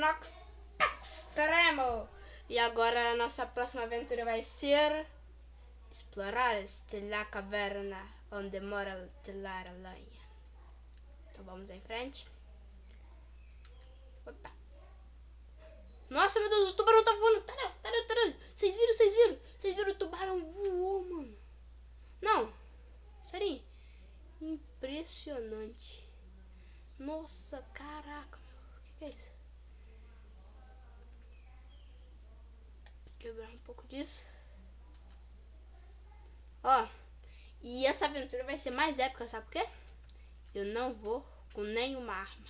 Nox Extremo. E agora a nossa próxima aventura vai ser explorar a caverna onde mora a Estelar Aranha. Então vamos em frente. Opa. Nossa, meu Deus, o tubarão tá voando. Tá ali. Vocês viram? O tubarão voou, mano. Não. Sério. Impressionante. Nossa, caraca, meu. O que é isso? Quebrar um pouco disso. Ó. E essa aventura vai ser mais épica, sabe por quê? Eu não vou com nenhuma arma.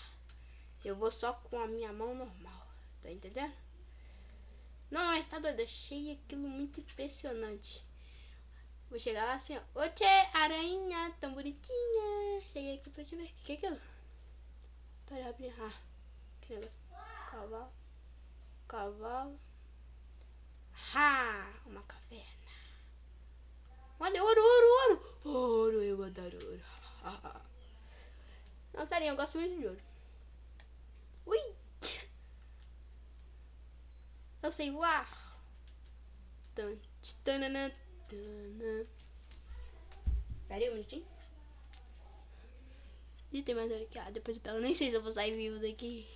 Eu vou só com a minha mão normal. Tá entendendo? Não, mas tá doido. Achei aquilo muito impressionante. Vou chegar lá assim, ó. Oxe, aranha, tão bonitinha. Cheguei aqui pra te ver. O que é aquilo? Pera, abrir. Ah, que negócio. Cavalo. Ha! Uma caverna. Olha, ouro. Eu adoro ouro. Não, sério, eu gosto muito de ouro. Ui! Eu sei voar. Pera aí um minutinho. E tem mais ouro aqui. Ah, depois eu pego. Nem sei se eu vou sair vivo daqui.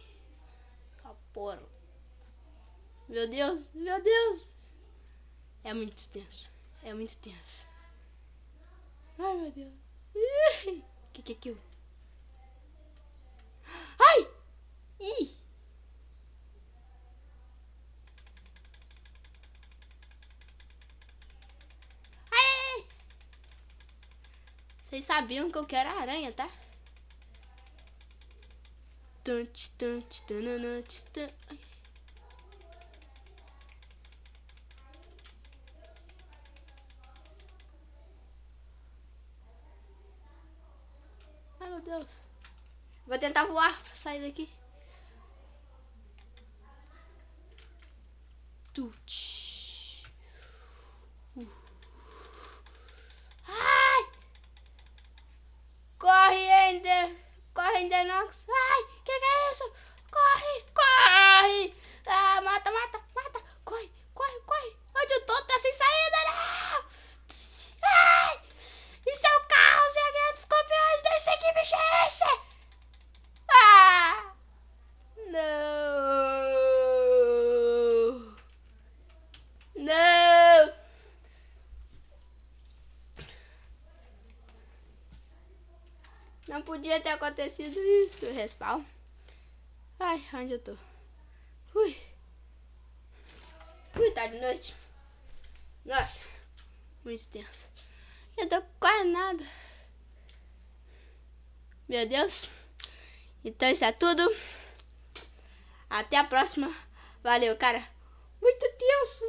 Ah, porra. Meu Deus. É muito tenso. Ai, meu Deus. Que é aquilo? Ai! Ih! Ai! Vocês sabiam que eu quero aranha, tá? Ai, meu Deus. Vou tentar voar pra sair daqui. Ai! Corre, Ender Nox. Ai, que é isso? Corre! Ah, mata. Corre. Onde eu tô? Tá sem saída, não! Ai! Isso é o carro, Zé Guerra dos Campeões. Desce aqui, bicho, é esse? Ah! Não! Não podia ter acontecido isso, respawn. Ai, onde eu tô? Ui, tá de noite. Nossa, muito tenso. Eu tô com quase nada. Meu Deus. Então isso é tudo. Até a próxima. Valeu, cara. Muito tenso.